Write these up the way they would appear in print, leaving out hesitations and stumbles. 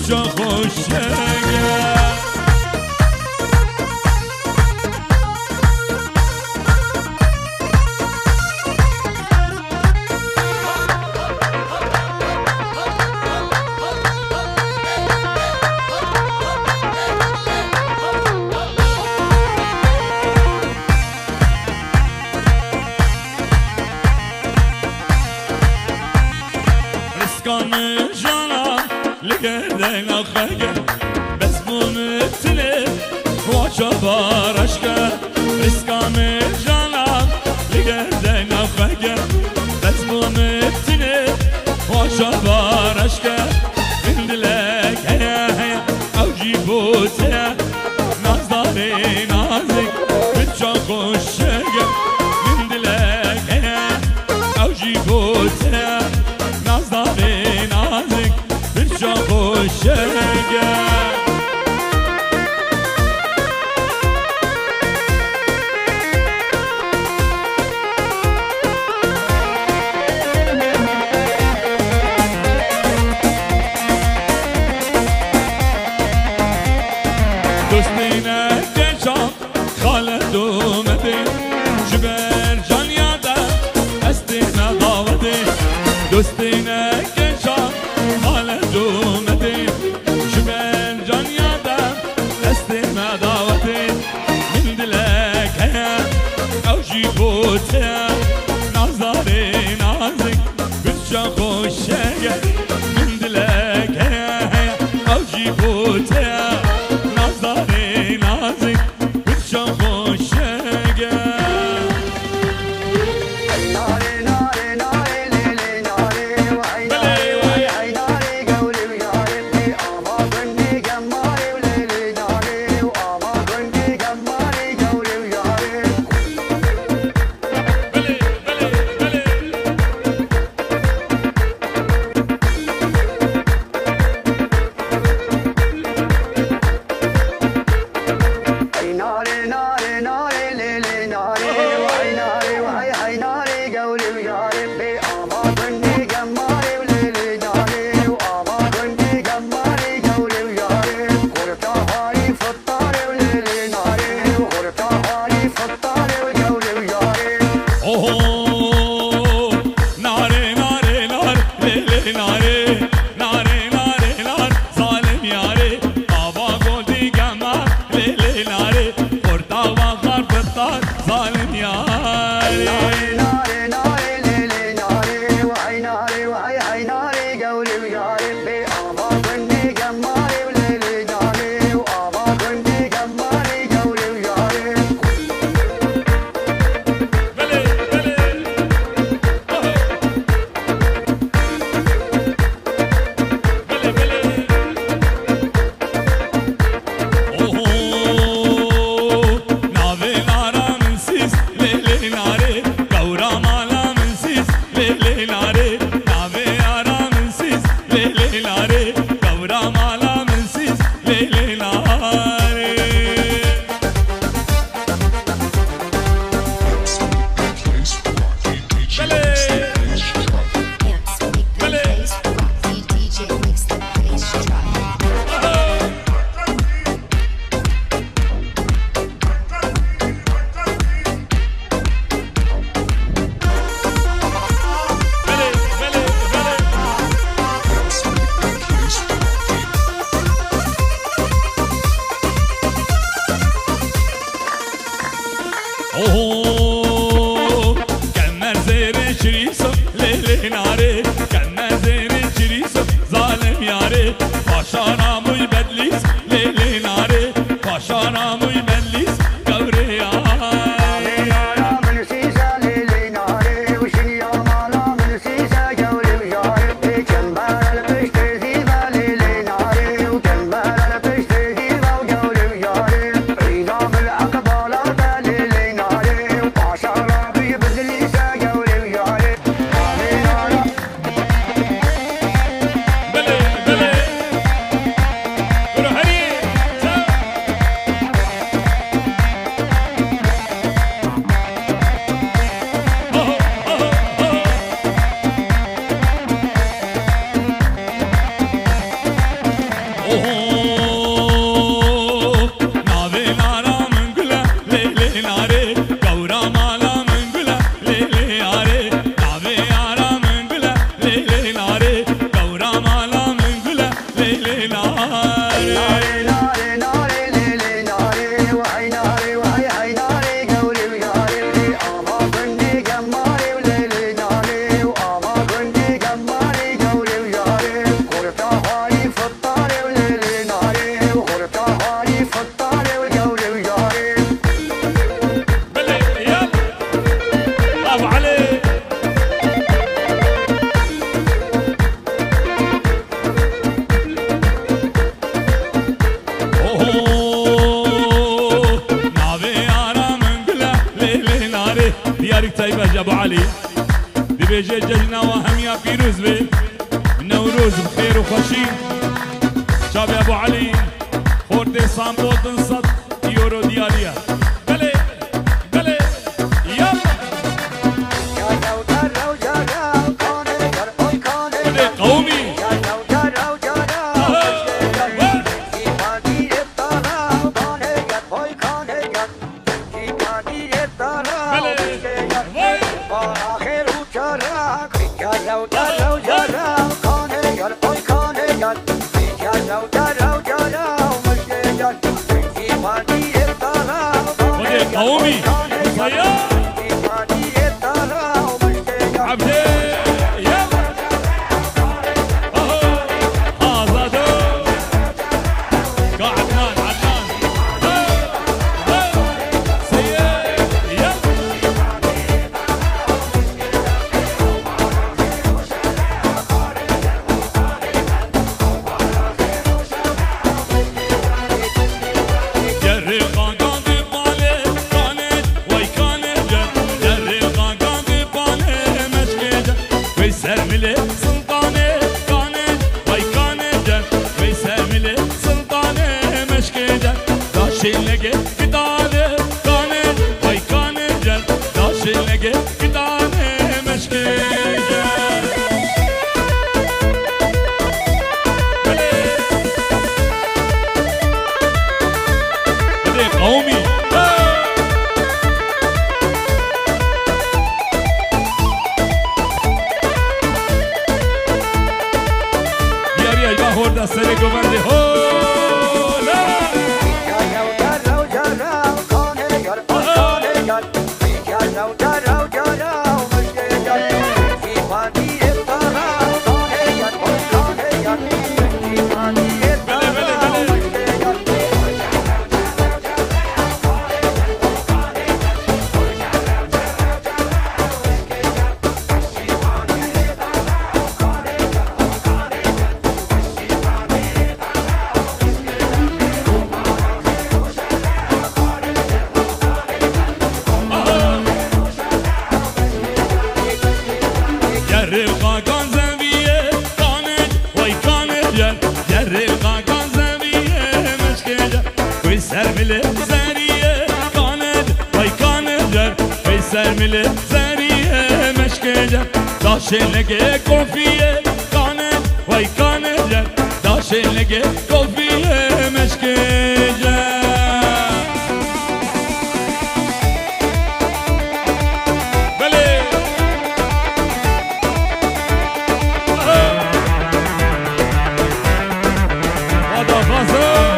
بچه خوشه رزقان جانا لگردن آخه بس ممتنه واجا بارشکه رزقان جانا لگردن آخه بس ممتنه واجا بارشکه من دلک هیا هیا اوجی بوته نازداری نازک بچه خوشه من دلک هیا اوجی بوته نازداری نازک بچه خوشه دوستینه کشم خالد اومده جبر جان یاده استینه داوده دوستینه کشم خالد اومده جبر جان یاده استینه داوده من دلک هیا اوجی بوته نازداری نازک بچه خوشه من دلک هیا هیا اوجی بوته نازداری نازک بچه خوشه روز بخير وخوشی جاب ابو علي خورده سامبول 100 یورو دیاریه بله بله یلا بله قومی قومي صياد عبدي يلا هازادو عدنان عدنان سيد يلا جري قاقان سرمله سلطانه كانت وي كانت وي سرمله سلطانه مشكده داشي لقى كدانه كانت وي كانت داشي لقى كدانه مشكده بلي قومي da sere govande ho la سرمله زریه کاند وای کاند وی سرمله زریه مشکجه داشه لگه کفیه کاند وای کاند داشه لگه کفیه مشکجه بله وادا غازه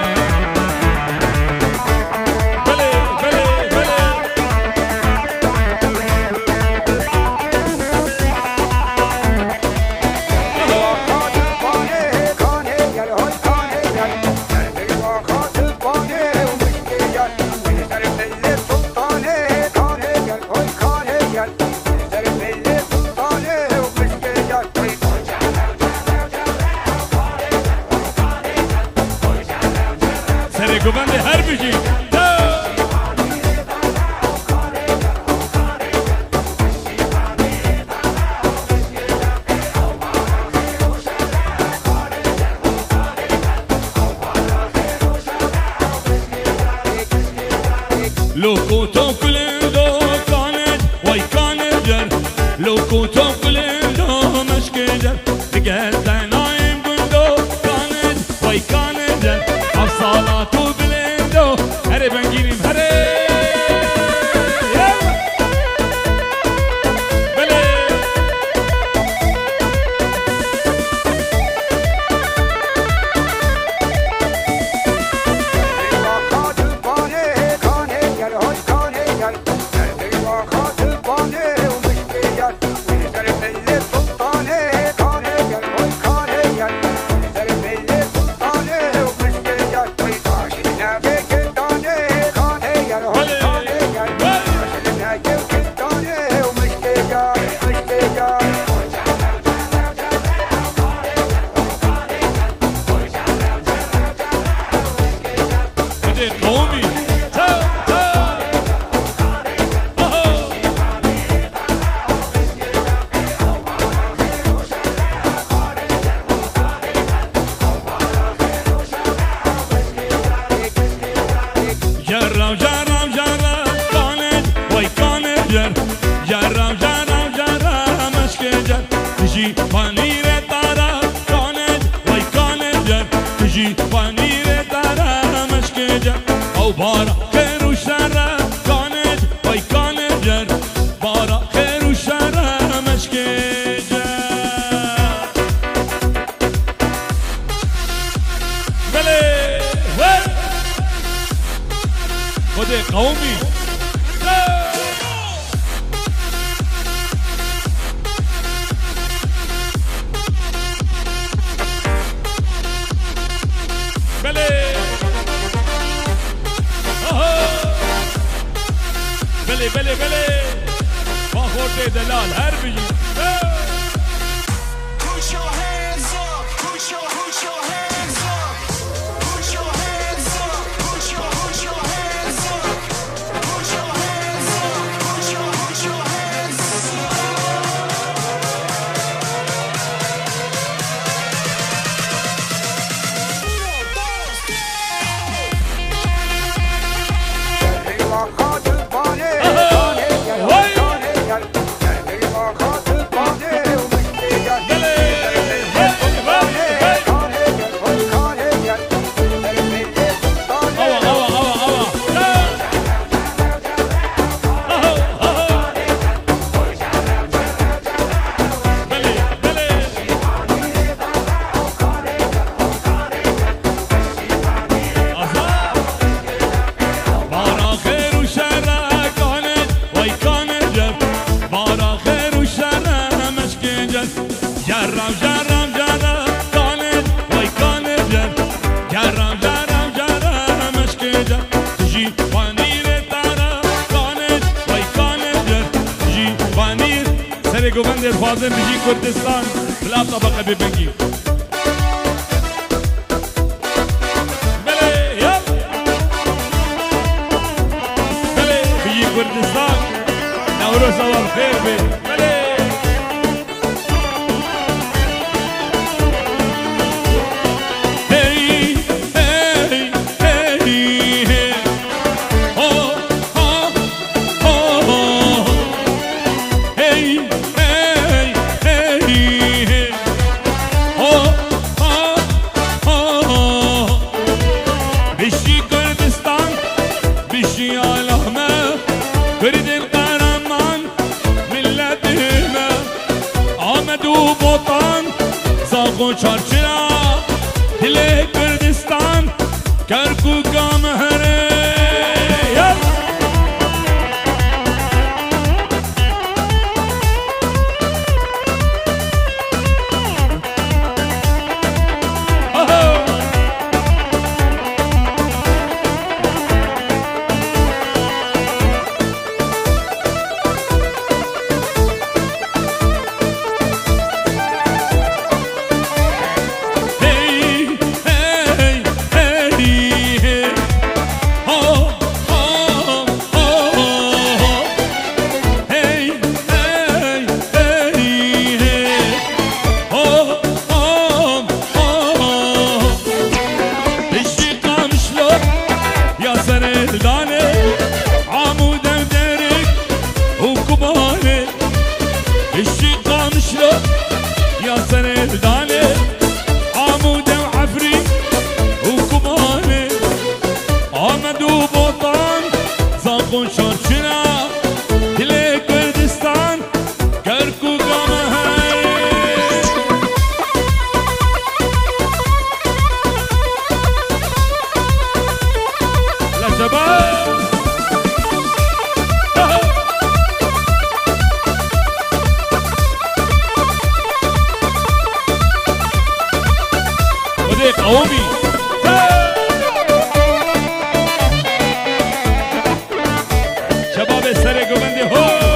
گوبند هر بجی لوکو تو کلندو کانت وای کانت جر لوکو تو کلندو مشک جر دیگر تنایم گندو کانت وای کانت جر افصالاتو بلندو هره بنگیریم هره او بارا خیر و شر کانت وای کانت جر بارا خیر و شر مشکی خود قومی بله بله بله بله با خورده دلال هر بگی گوبند فاضل بيجي كردستان بلا طبقة ببنجي بلي يلا بلي بيجي كردستان نوروز أول خير بي چارچرا دل کردستان کرکوکا مهره قومي شباب السري قومندي هو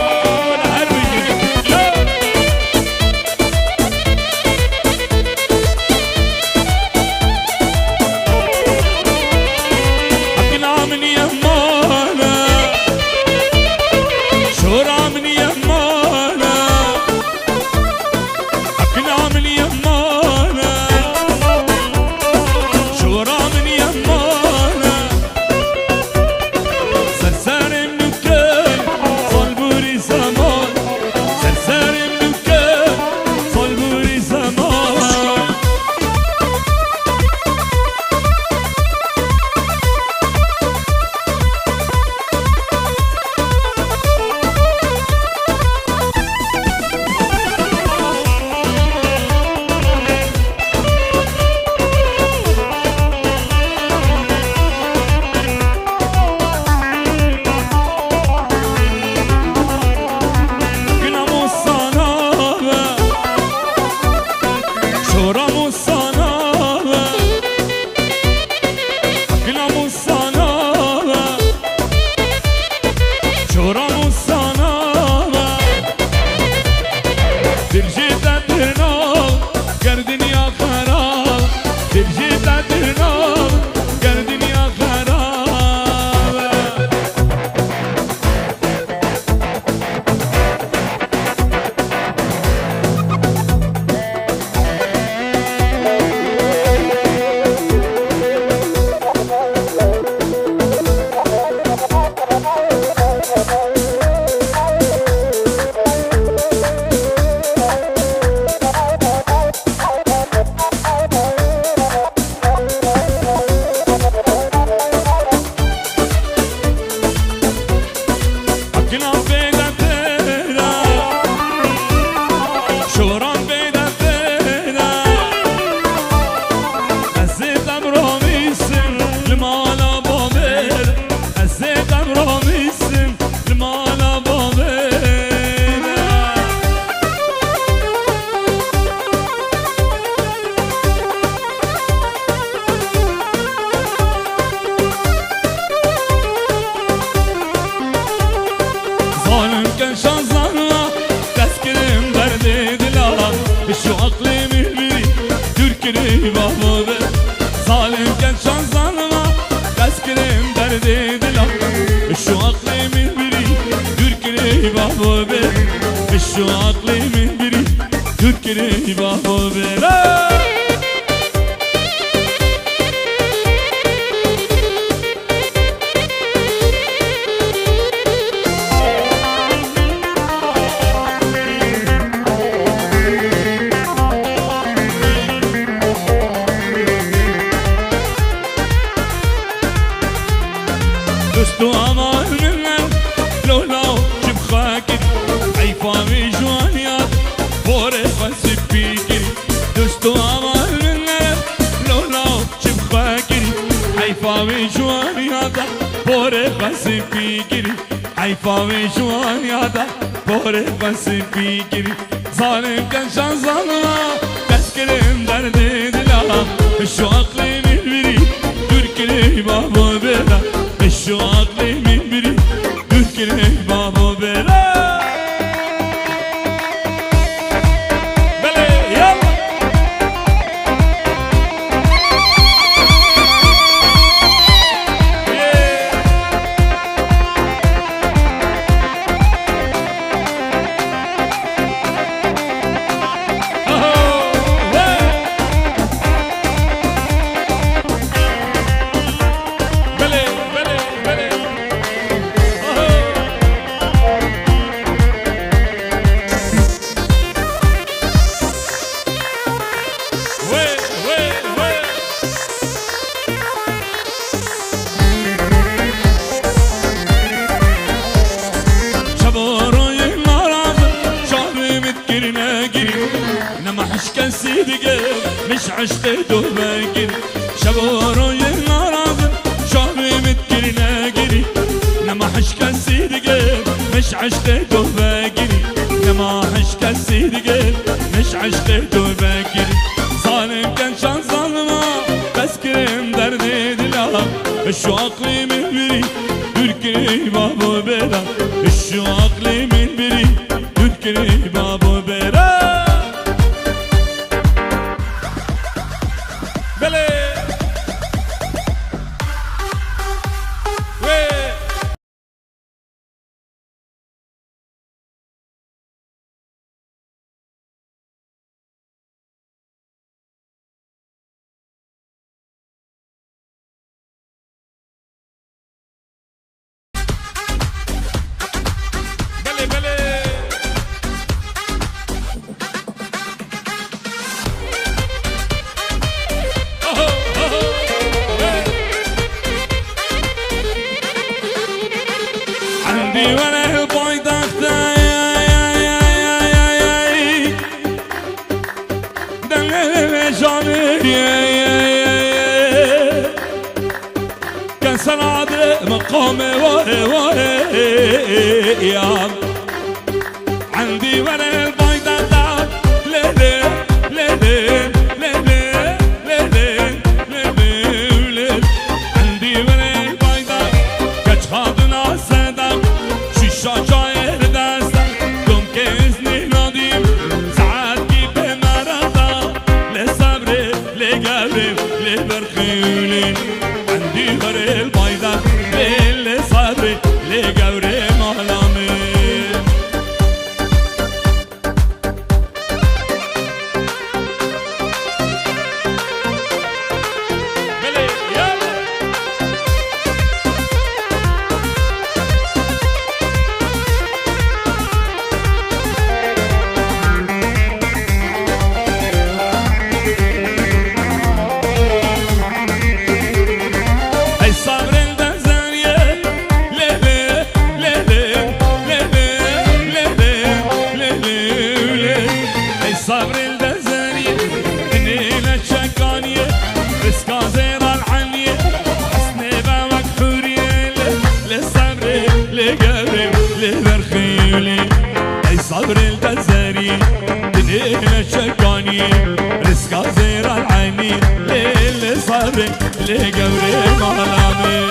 Türk'ünü baba be Zalim gençan zalıma Tezkirim derdi dilam Şu aklımın biri Türk'ünü baba be Şu aklımın biri Türk'ünü baba be دستو امان منن لولاو جب خاكر عيفامي جوانيات بوري خسب بيكري دستو امان منن لولاو جب خاكر عيفامي جوانيات بوري خسب بيكري عيفامي جوانيات بوري خسب بيكري ظالم كان شان ظالما تذكرم دردي دلام شو عقلي من بري تركني بابا بلا شو عقلي من بري تركني بابا بلا بلا يلا مش عشت دوباكر شبورو ينارازن شعبي متكرنا قري نما حشك السيدقل مش عشت دوباكر نما حشك السيدقل مش عشت دوباكر ظالم كان شان ظالما بس كريم دردي دلا الشو عقلي من بري تركني بابو بلا الشو عقلي من بري تركني بابو بلا كان سنعد مقامي وهي وهي عندي ولا البيضة دار ليلي ليلي ليلي ليلي ليلي عندي ولا البيضة كتخاضنا صدق شيشة جاير داستا كم كيزني ناديم ساعات كيف مرضى لصبري لقلبي لبرخيولي عندي ورا البيضة للي صبري لقوري مهلامي صبر الدزانية دنينا شكانية رزقا زيرا العنية حسني بامك حورية للصبر لقبري لبرخيولي اي صبر الدزانية دنينا شكانية رزقا زيرا العنية للصبر لقبري مهلامي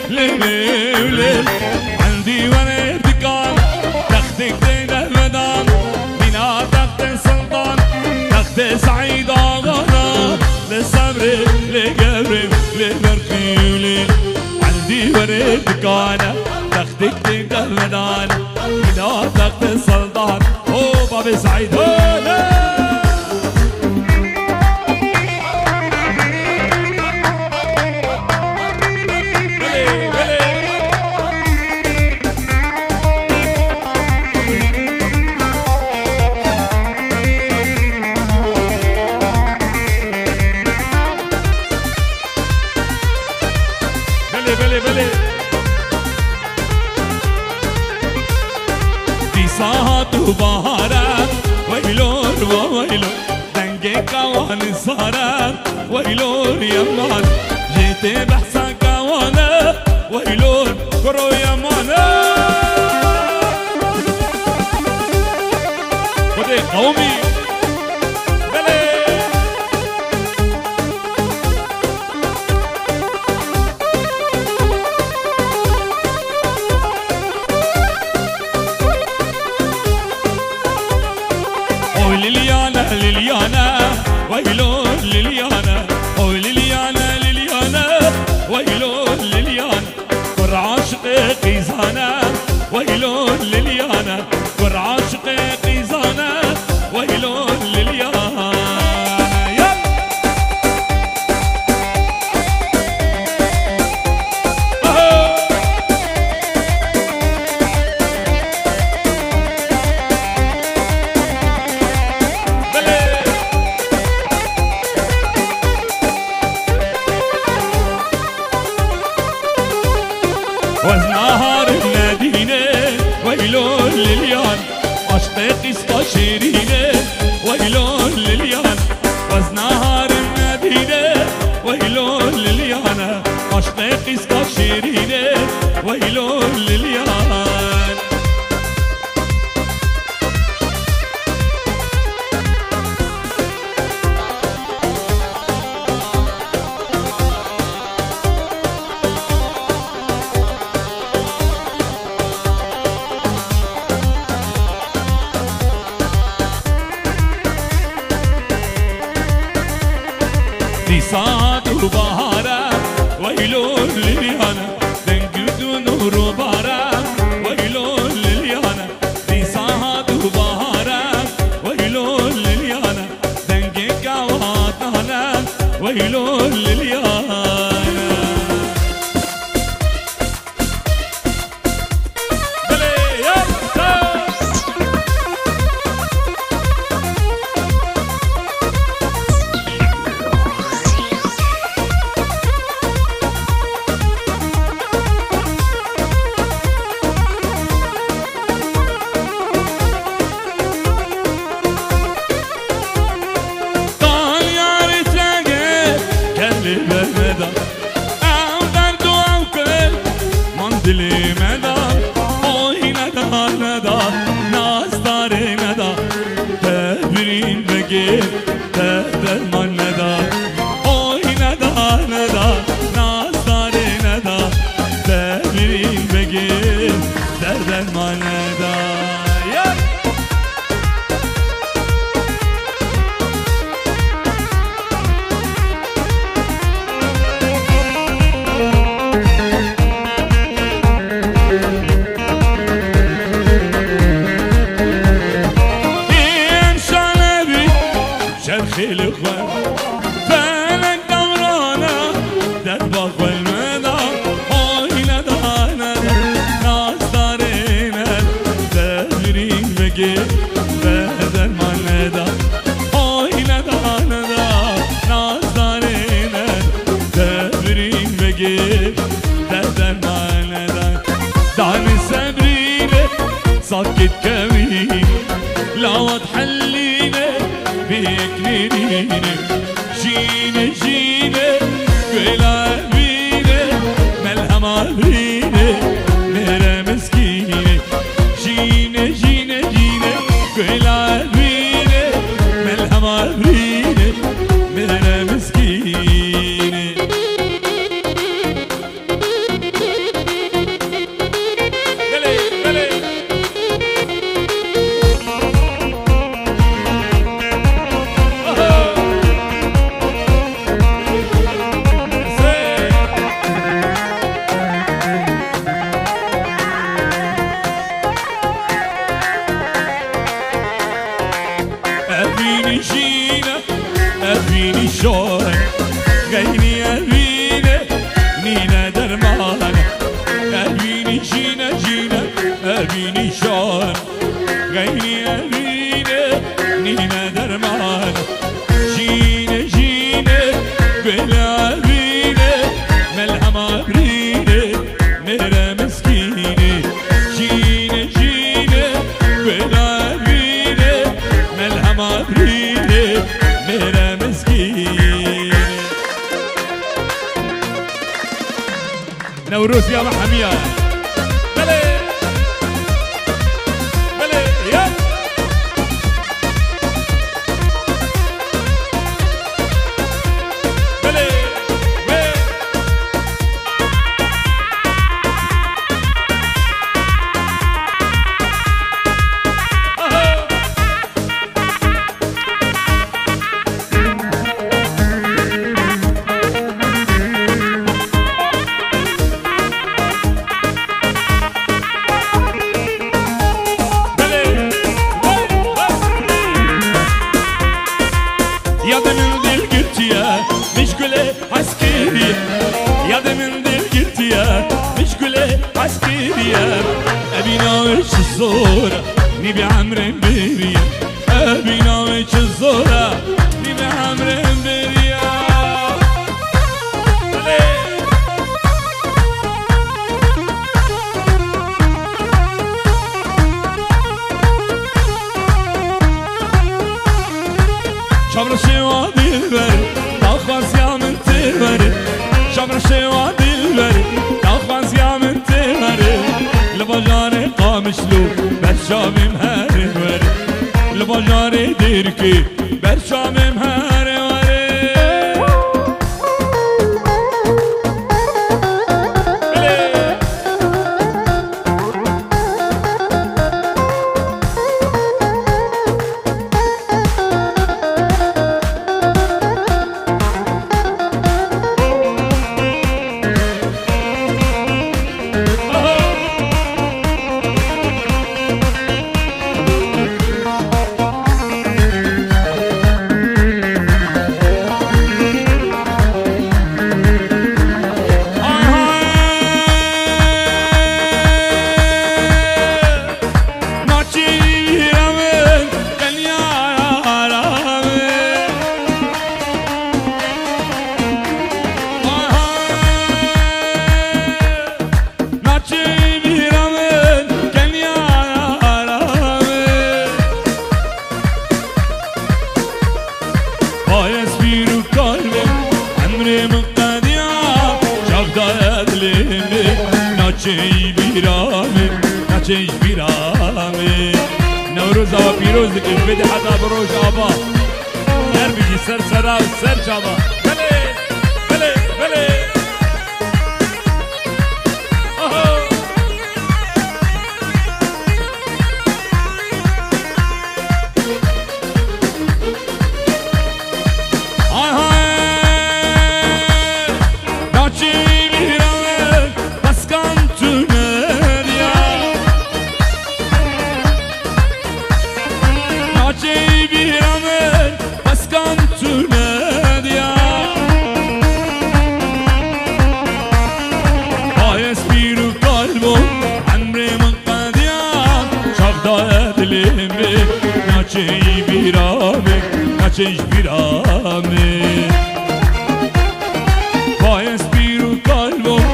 ليلي وليل عندي ورد كان تختك دينا مدام بنا تخت السلطان تخت سعيد آغانا للصبر لقبر لبرخي وليل عندي ورد كان تختك دينا مدام بنا تخت السلطان هو بابي سعيد هو صاحت وبهارات ويلون وويلون دنجي كوان صارت ويلون يمان جيت بحسن كوانا ويلون كرو يمانا ودي قومي لليانا لليانا ويلون لليانا او لليانا لليانا ويلون لليانا كر عاشق قيزانا ويلون لليانا كر عاشق قيزانا ويلون لليانا وزنهار المدينة ويلون لليان أشتاق استشيرينة ويلون لليان وزنهار المدينة ويلون لليان أشتاق استشيرينة ويلون لليان صاد وبهارة ويلون لليانا دنجد ونور بارا ويلون لليانا دي صاد وبهارة ويلون لليانا دنجد كواتانا ويلون لليانا أو درد أو كل منزلي مدى أوي ندى ندى ناس داري ندى تبرين بقيل تهدر من ندى أوي ندى ندى ناس داري ندى تبرين بقيل تهدر من ندى الإخوان فلك دورانا دربك والمدى أوي ندى ندى ناس دارينا تدرين بقي بدل ما ندى أوي ندى ندى ناس دارينا تدرين بقي بدل ما ندى دعني سبريني ساكت كمين لا وتحليني بيك نيني جيني جيني قلا بيني ملهم عبريني مهرة مسكيني جيني جيني جيني قلا بيني ملهم عبريني مهرة مسكيني درمان أبيني جينا جينا أبيني شان غيني أبيني نينا درمان جينا جينا بلا أبيني ملهم أبريني ميرا مسكيني جينا جينا بلا أبيني ملهم أبريني ميرا مسكيني نوروز يا محمية بلي بلي يا بلي بلي يا ده من دل قلت يا مشكلة عسكرية يا ده من دل قلت يا مشكلة عسكرية أبي ناويش الزورة نبي عمر بريا أبي ناويش الزورة نبي عمر بريا شمر شوا دلبر تاخواز يا من تبر شمر شوا دلبر تاخواز يا من تبر لبجاري قامشلو برشامي مهاري وري لبجاري ديركي برشامي مهاري وري ناچيش بیرامه نوروز آبا پیروز کش بده حدا بروش آبا در بگی سر سرا و سر چابا بله بله بله ناچيش بیرامه باعث بیرو قلبم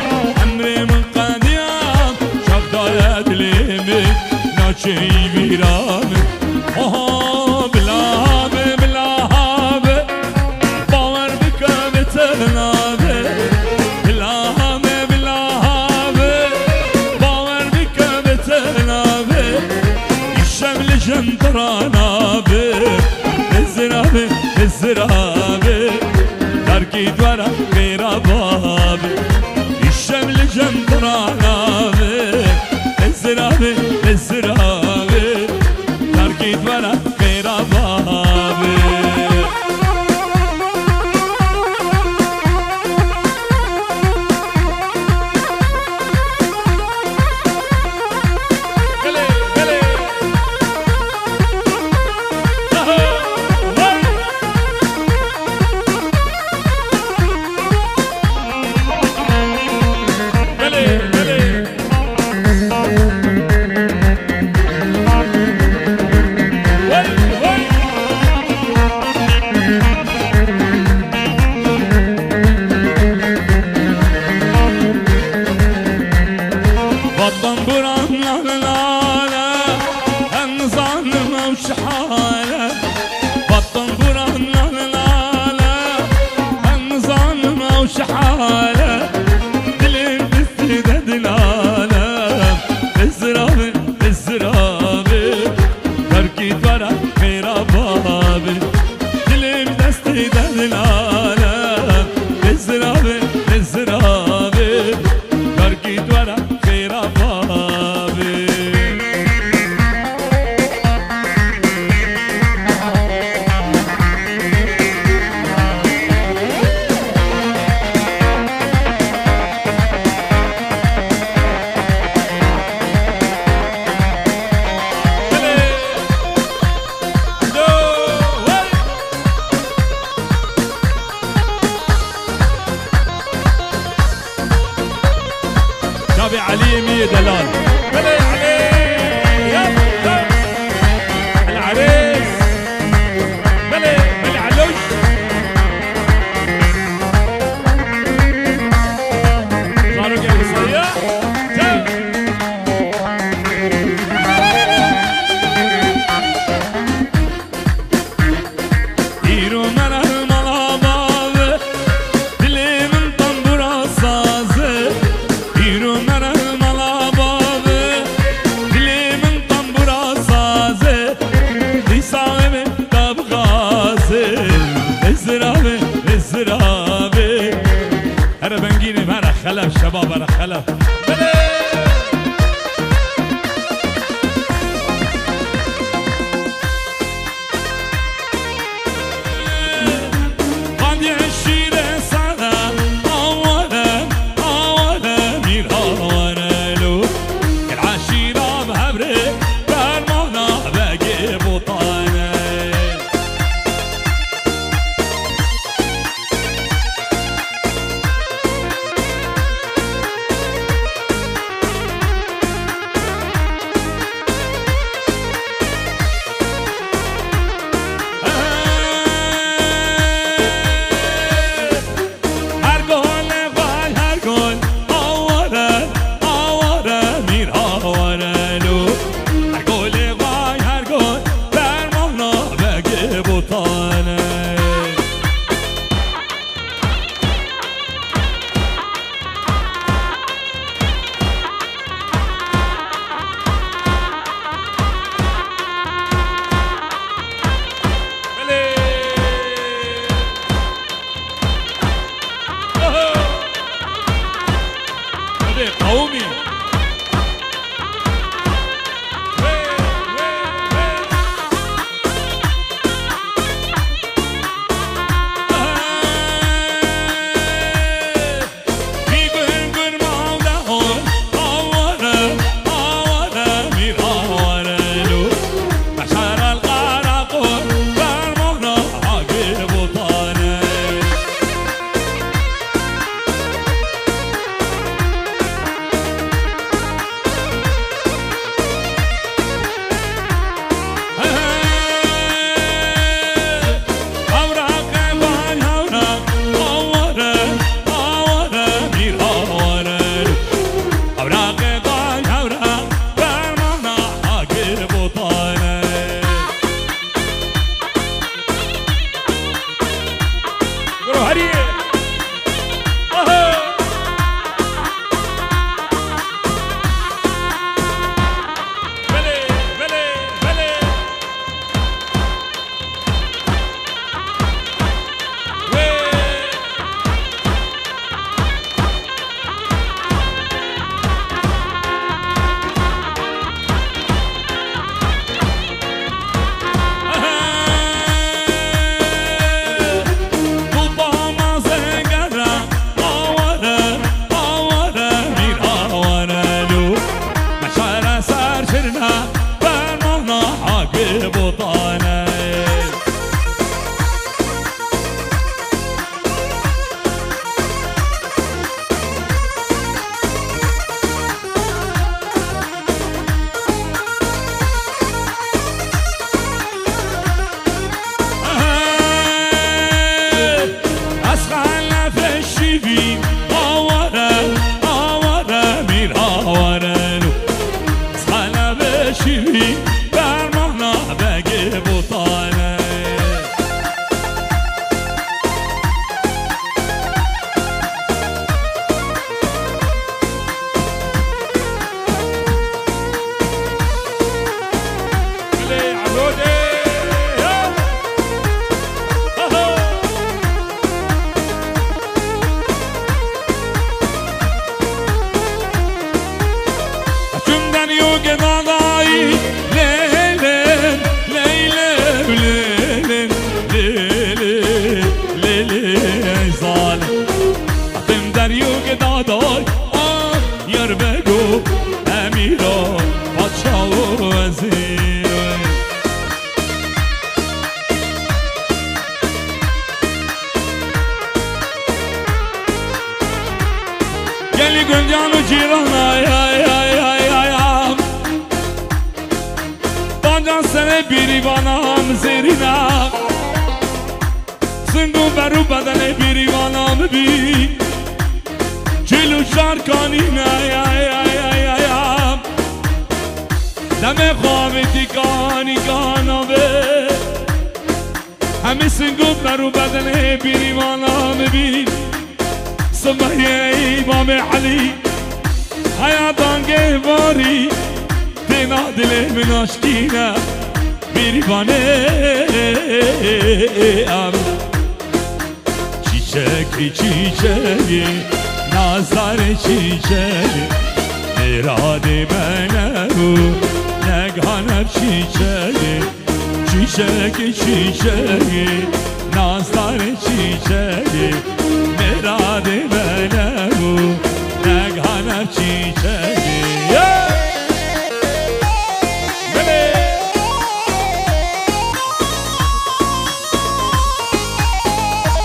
عمري من قديم شب دايد ليمي ناچي بیرامه آها بلابه بلابه باور بكم تبنابه بلابه بلابه باور بكم تبنابه الشمل جندرانابه الزرابه تركي دورا غير بابه الشمل جندرانابه الزرابه الزرابه تركي دورا غير بابه بران لا لا لا النظام وشحاله بطن بران لا لا لا النظام وشحاله دلين بالسيدة دلاله بالزرابي بالزرابي تركي ورا غير بابي دلين بالسيدة دلاله بالزرابي بالزرابي تركي ورا غير بابي شابي علي مية دلال بلي علي يلا العريس بلي بلي علوش صاروا قاعد صياح ديرو من الملاباب دلي من طنبور الصازي ديرو من الملاباب دلي من طنبور الصازي دي صاحبي طب غازي الزرابي الزرابي هذا بنجيني مرة خلف شباب مرة خلف قومي چیوی درمانا بگی بوتانه گلی گنجان و جیران آی آی آی آی آی آم بانجان سر بیریوانم زیرینم سنگو برو بدن بیریوانم بی جلو شارکانین آی آی آی آی آی آم دم خوابتی کانی کانا به همه سنگو برو بدن بیریوانم بی سمعي امام علي حياتان قباري تنادل من اشكينا بيريباني چیچکی چیچکی نازار چیچکی مراد منو نگانم چیچکی چیچکی چیچکی نازار چیچکی مراد منو نگانم چیچکی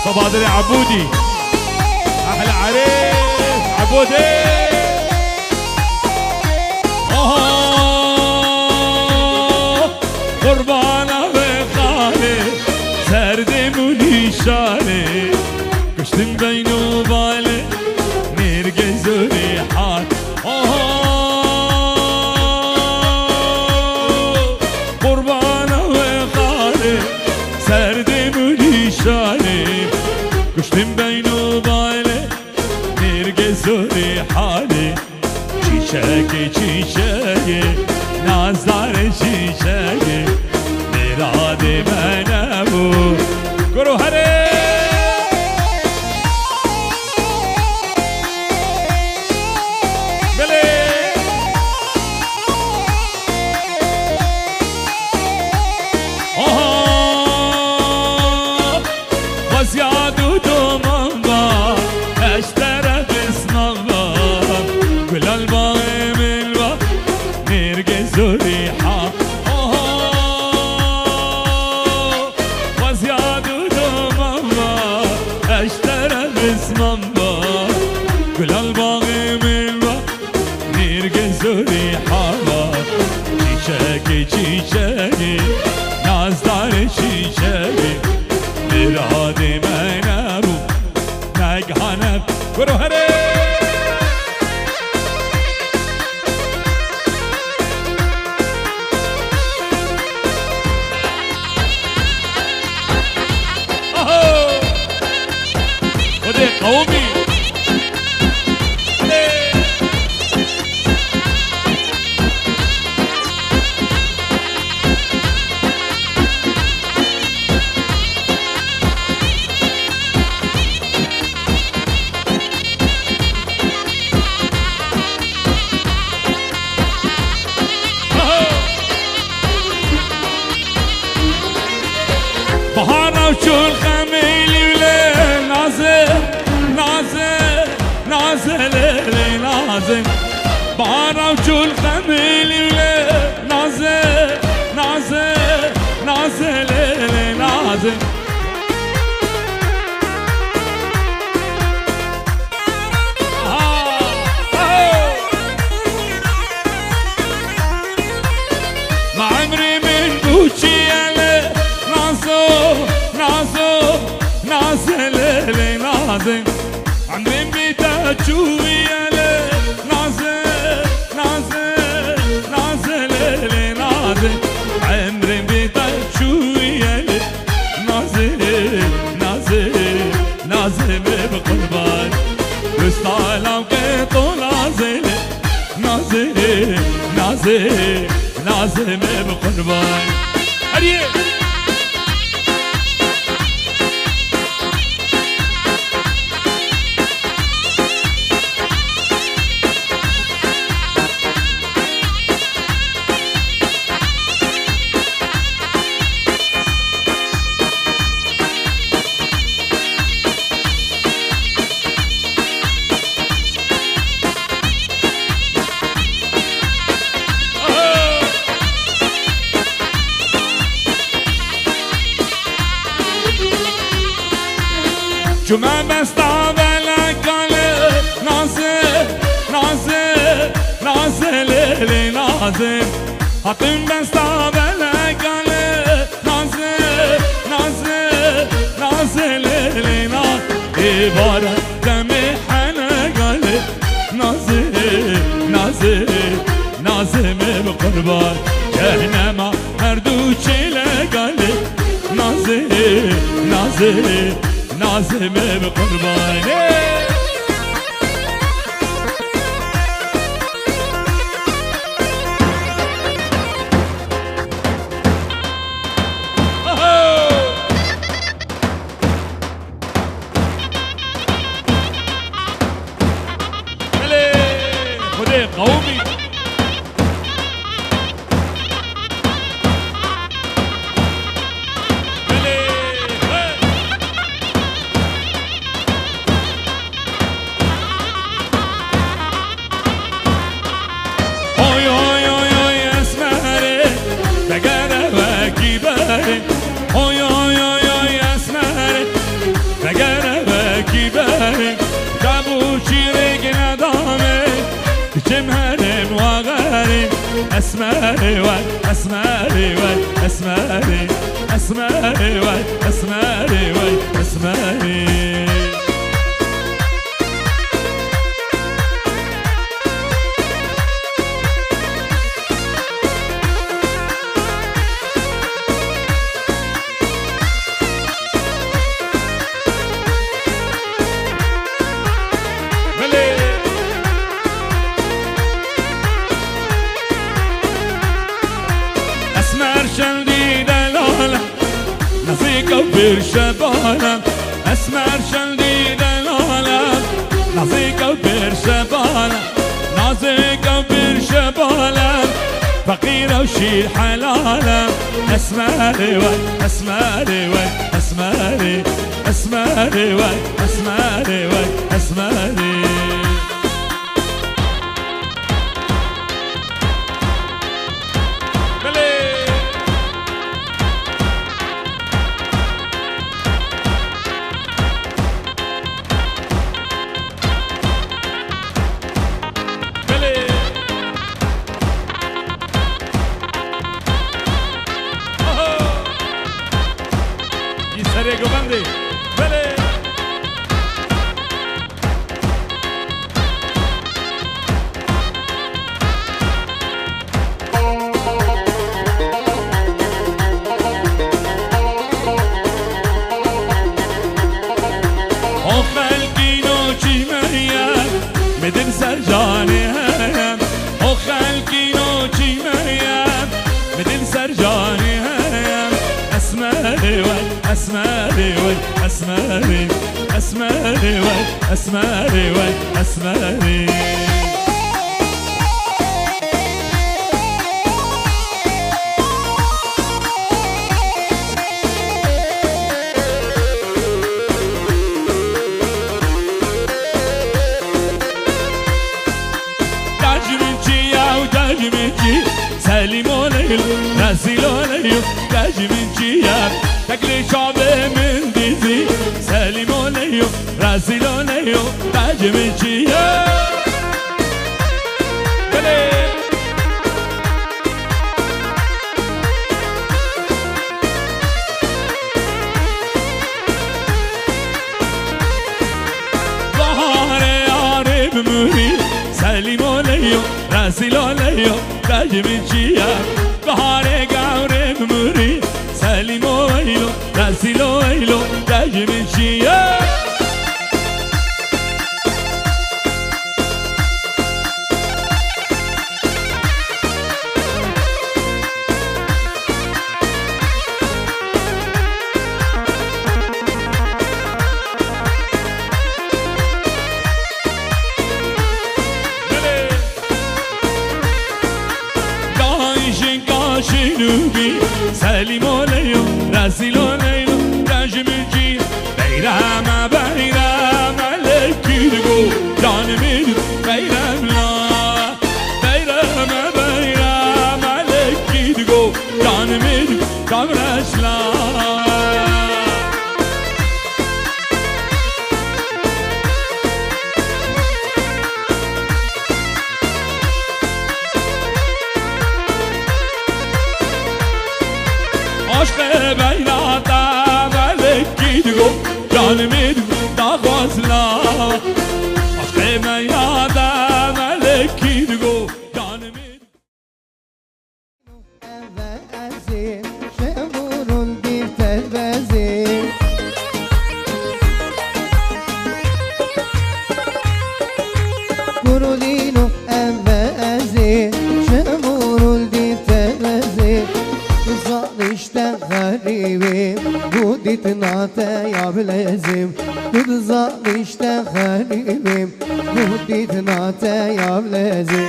صبادر عبودي احلى عريس عبودي قربانا بخالي سردموني شالي كشتم بين وبالي نرقز وريحات قربانا بخالي سردموني شالي كشتم بين وبالي نرقز وريحالي چیچکی چیچکی نازدار چیچکی مراد منمو گرو هره بله وزیاد و دومان با اشتر بسنان با گلال با امل با نرگز و ریحا وزیاد و دومان با اشتر بسنان با گلال با امل با نرگز و ریحا چیچکی چیچکی نازدار چیچکی مراد منمو نگهانم برو هره خود قومی بهارا چون خمیلی ولی نازه نازه نازه لیلی نازه بهارا چون خمیلی ولی نازه نازه نازه لیلی نازه ما عمري من بوشي نازل نازل عمري بيتا تشوي نازل نازل نازل نازم بقربان هريه جمعه بستا بلکاله نازه لیلی نازه حتم بستا بلکاله نازه لیلی نازه باره دمی حنه گاله نازه می بقربان جهنما هر دو چیله گاله نازم بقربانه خدای قومی اوی اسمره وگره بکی بره کبوچی رگ ندامه جمهرم وغره اسمره وای اسمره وای اسمره وای اسمره كبر شبالم اسمر شلدي دلالم نازي كبر شبالم نازي كبر شبالم فقير وشي حلالم اسمري وي اسمري وي اسمري اسمري وي اسمري وي اسمري بدن سرجاني هيم او خلقي نوچي ميم بدن سرجاني هيم اسمري وي اسمري وي اسمري اسمري وي اسمري وي اسمري سليم وليل رزيل وليل تاج من جياب تقلي شعب من ديزي سليم وليل رزيل وليل تاج من جياب بهار عارب مري سليم وليل رزيل وليل تاج من جياب بهار عارب مري سليم وليل رزيل وليل تاج من جياب نوگی سلیم و لیو رسیل و لیلو رجمجی بیرم بیرم لکی دگو جانمی دو بیرم لا بیرم بیرم لکی دگو جانمی دو کامرش لا عشق بیراتا ملکی دگو جانمی دو داغوزلا عشق بیراتا ملکی دگو جانمی شمرون دیفتر بزی گرولینو اوزی شمرون دیفتر بزی زارشته غریبیم بودیت ناته یا بلزیم زارشته غریبیم بودیت ناته یا بلزیم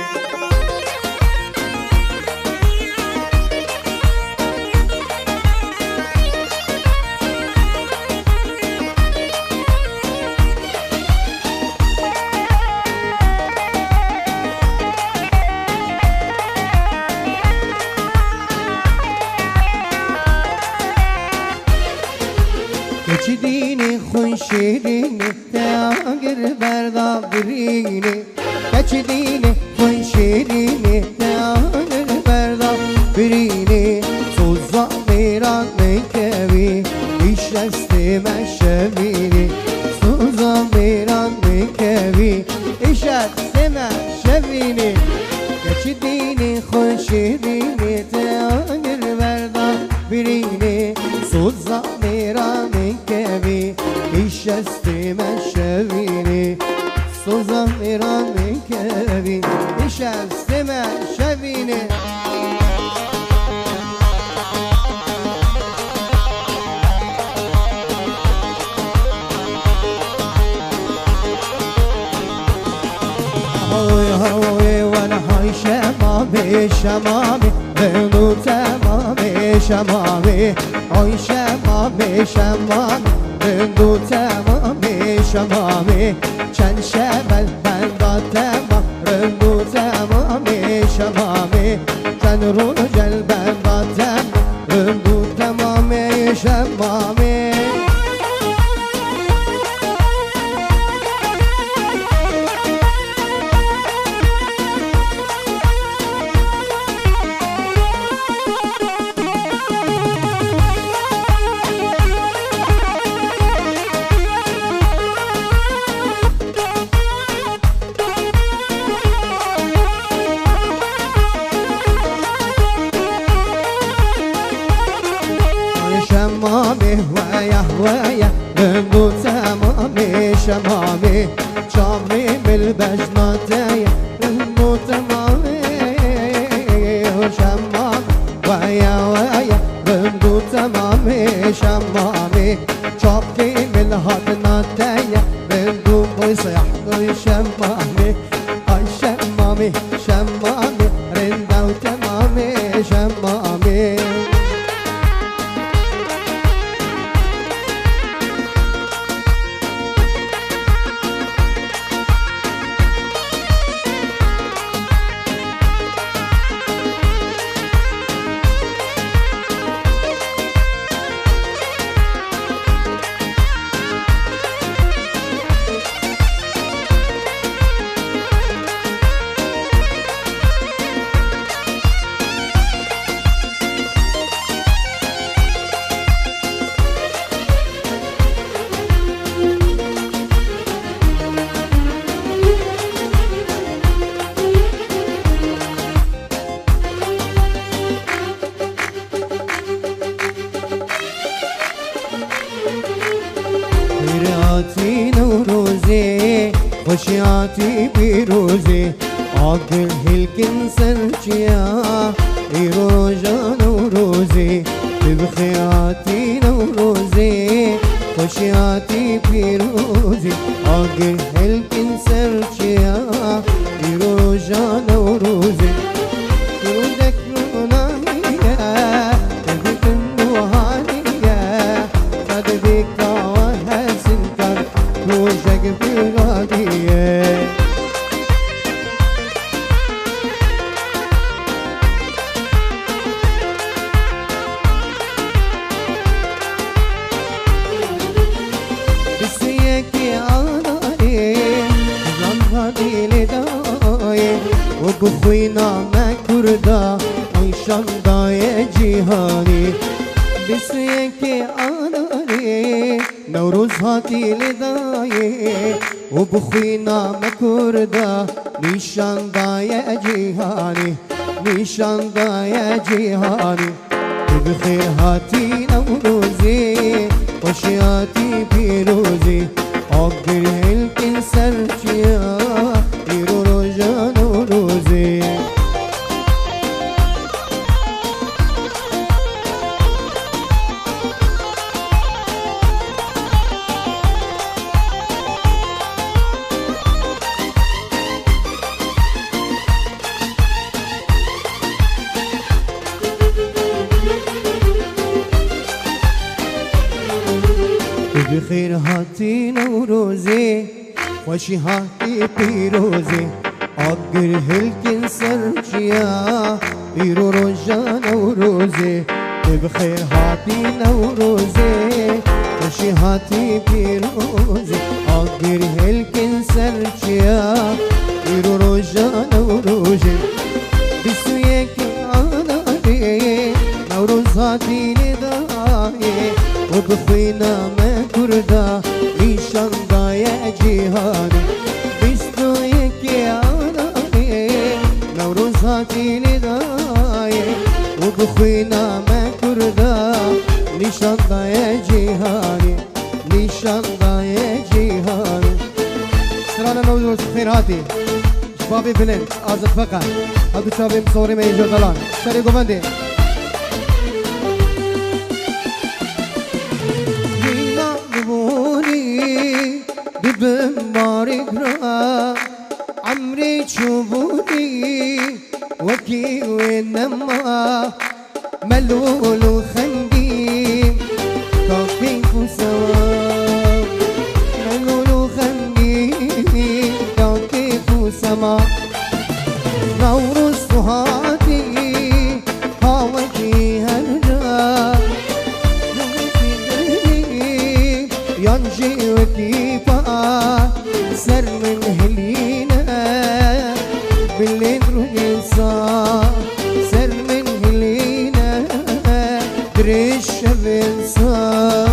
چی دینی خوش شیرینی تاگر بردا برینی چی دینی خوش شیرینی تاگر بردا برینی سوزا میران میکوی ایش استی مشوینی سوزا میران میکوی ایش استی مشوینی چی دینی خوش شیرینی تاگر بردا برینی سوزا میران میکوی ایش استی مشوینی سوزا میران میکوی ایش استی مشوینی هوی هوی وانا های شمامي شمامي بنو تمامي شمامي های شمامي شمامي بنو تمامي شمامي چند شبل بندا تمام بنو تمامي شمامي چند رجل بندا تمام بنو تمامي شمامي شمامي ويا ويا بنو تمامي شمامي شامي بالبجناتي بنو تمامي شمام ويا ويا بنو تمامي شمامي شامي بالهدناتي بنو بيصيح شمامي هاي شمامي شمامي رندا وتمامي شمامي خيراتي نوروزي خوشياتي بيروزي عقل هلكن سرجيا إيروجا نوروزي بخيراتي نوروزي خوشياتي بيروزي عقل هلكن سرجيا إيروجا نوروزي كرودك نوناميا وبخوينا ما كردا عيشان داي جيهاني بسيك آناري نوروز هاتي لداي وبخوينا ما كردا نيشان داي جيهاني نيشان داي جيهاني بخير هاتي نوروزي وشياتي بيروزي عقل هلكن سرچيا إيرو روجا نوروزي بخير هاتي نوروزي وشي هاتي بيروزي عقل هلكن سرچيا إيرو روجا نوروزي بخير هاتي نوروزي وشي هاتي بيروزي عقل هلكن سرچيا إيرو روجا نوروزي بسويك آناري نوروز هاتي نداي وبخوينا ما كردا نيشان دايا جيهاني بستويك يا آناري نوروز هاتي نداي وبخوينا ما كردا نيشان دايا جيهاني نيشان دايا جيهاني سرانا نوروز خير هاتي شبابي بلند آزد فقط هدو شبابي مصوري ما يجو دلان سري قوبندي بمبارك را عمري تشوفوني وكي وينما ملول وخندي كافي سوا ملول وخندي كافي سما نورس هاتي هاوكي هرجا ينجي وكيفا سر من هلينا بالليل رجلسا سر من هلينا دريش بنسا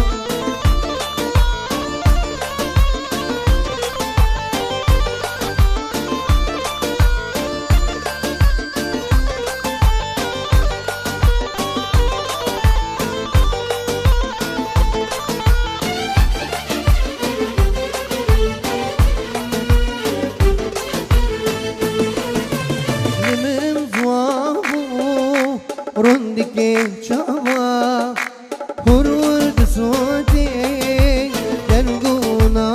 رندك شوا هرود صوتي جنقونا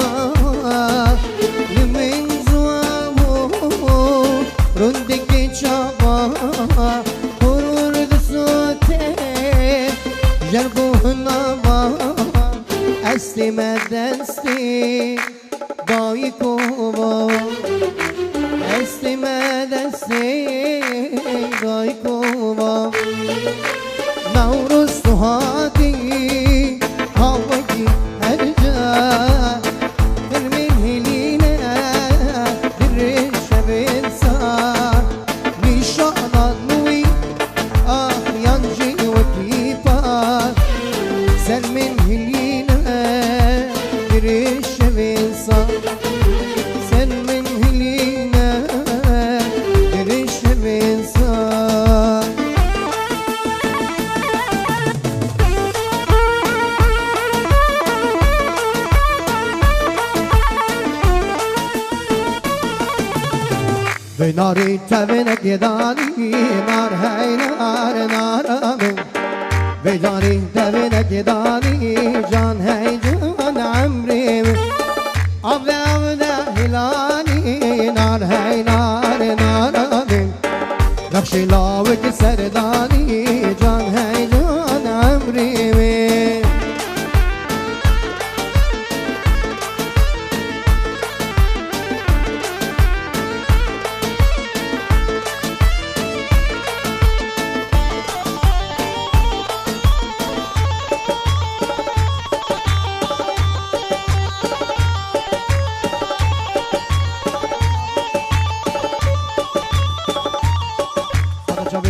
لمن زوامو رندك شوا هرود صوتي جنقونا استي مدستي بايكو استي مدستي بايكو نورس هاتي هاوكي هرجا من هلينا دريش بنسا نيشانا نوي ينجي وكيفا سر من هلينا دريش بنسا سر من هلينا دريش بنسا ناري تبنك يداني نار هاي نار نار من بجاني تبنك يداني جان هاي جان عمري عبد عبد هلاني نار هاي نار نار من نقشي لاوك سرداني جان هاي جان عمري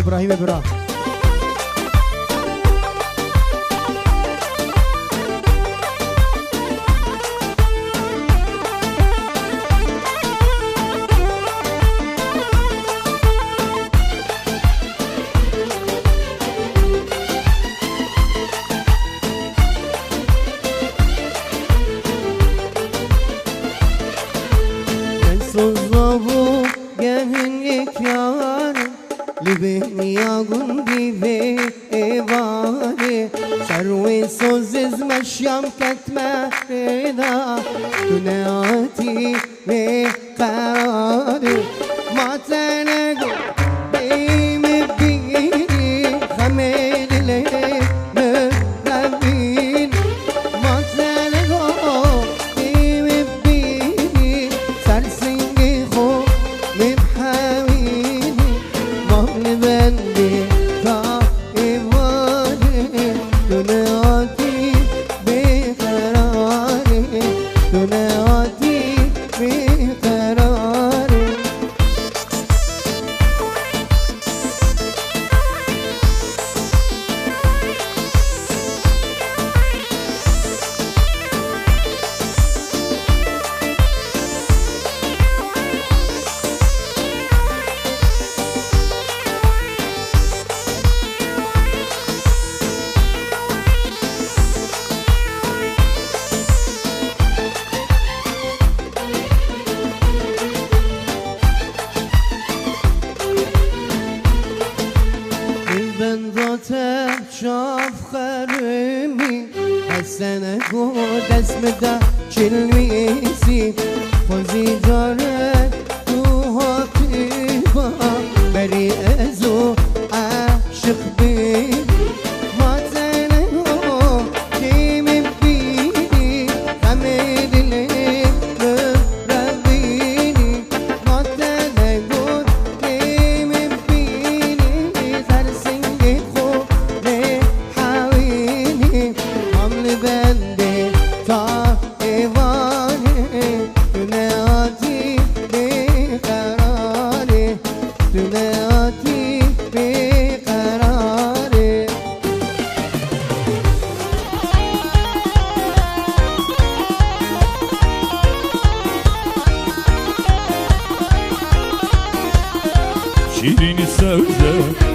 ابراهیم برا. لبنيا قندي في إباري سروي سوزز مشيام كتمة رضا دنياتي بقراري ما تنقو بيم بيني خميل لي مغبين ما تنقو بيم بيني سرسنجي خو مبحاويني مهل بندي طائفاني دنياتي بقراري دنياتي بقراري شاف خرمي حسن قود اسم دا چلويسي خوزي جارت تو هاتيبا بري ازو عاشق بي ما تنهو كيم بيني خميل لي مغربيني ما تنهو كيم بيني سرسنجي بندي طائفاني دنياتي بقراري دنياتي بقراري شيرين السودة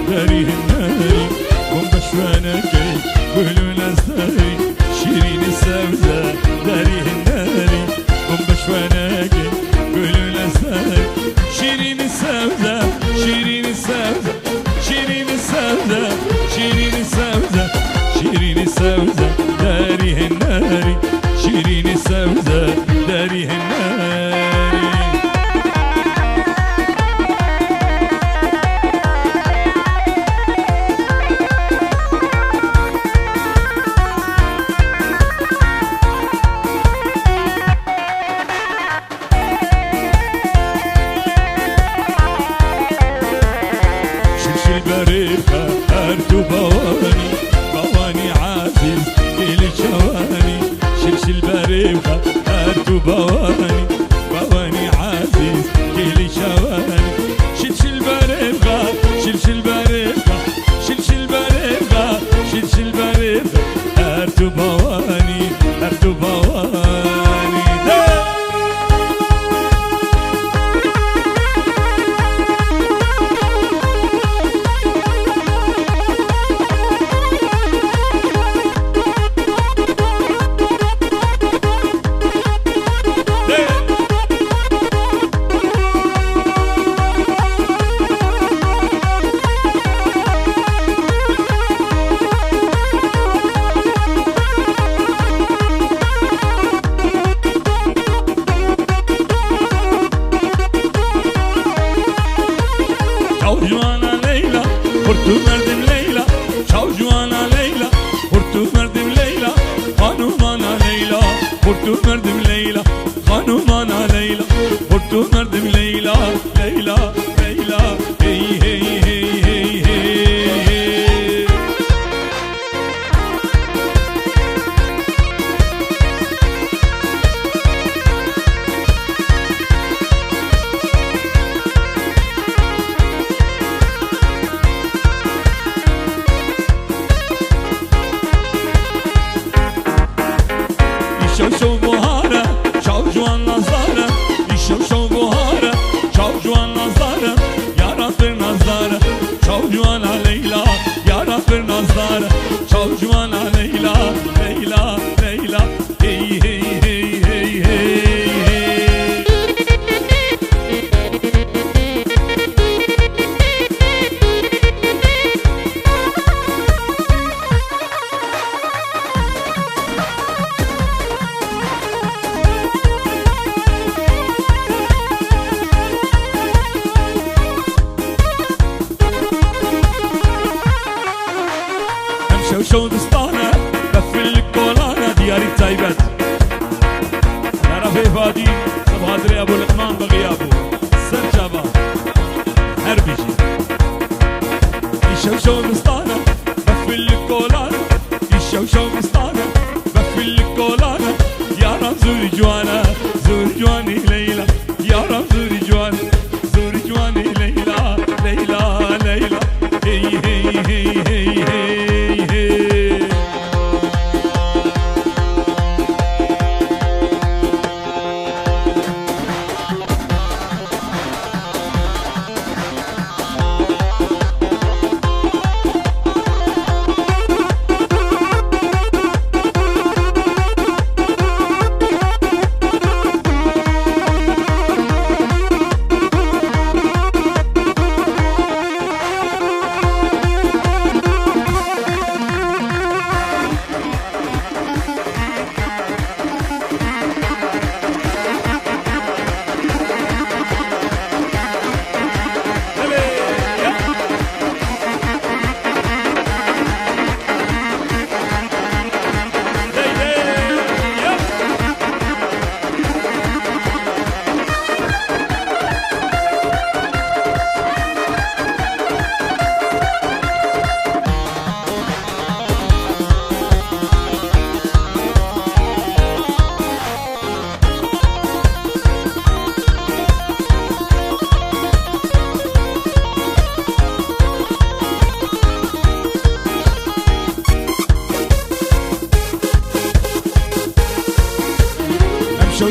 داري الناري قم بشوانكي قولوا نزاري شيرين السودة داري الناري قم بشوانكي قولوا نزاري شيرين السودة شيرين السودة شيرين السودة شيرين السودة شيرين السودة داري الناري شيرين السودة داري الناري بريخة أرتو بواني بواني عزيز كل شواني شلشل بريخة أرتو بواني بواني عزيز كل شواني شلشل بريخة شلشل بريخة شلشل بريخة شلشل بريخة أرتو بواني أرتو بواني Hortu merdim Leyla, Çavcuvana Leyla, Hortu merdim Leyla, Hanumana Leyla, Hortu merdim Leyla, Hanumana Leyla, Hortu merdim Leyla, Leyla, Leyla, hey hey hey hey hey. مشوشو دستانه بفل الكولانة دياري تايبت يا رفي فادي صبادري ابو لقمان بغيابه سرجابا هربيجي يشوشو دستانه بفل الكولانة يشوشو دستانه بفل الكولانة يا رب زوري جوانا زوري جواني ليلى يا رب زوري جوانا زوري جواني ليلى ليلى ليلى هي هي هي هي هي هي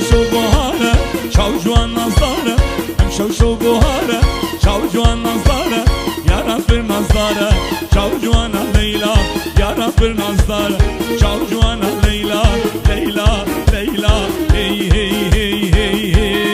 شو بهاره چاو جوان نظاره شو بهاره چاو جوان نظاره یا رب نظاره چاو جوان لیلا یا رب نظاره چاو جوان لیلا لیلا لیلا هی هی هی هی هی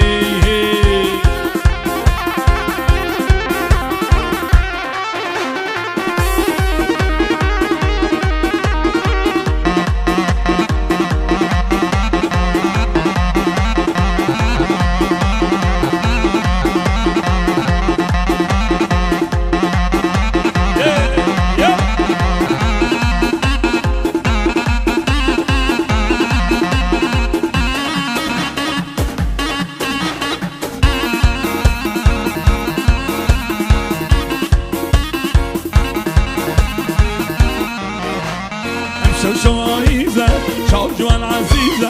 شو عزيزة شو جوان عزيزة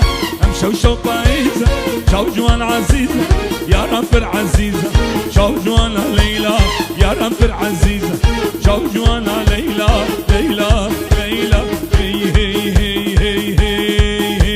شو بايزة شو جوان عزيزة يا رب العزيزة شو جوان ليلى يا رب العزيزة شو جوان ليلى ليلى ليلى هي هي هي هي هي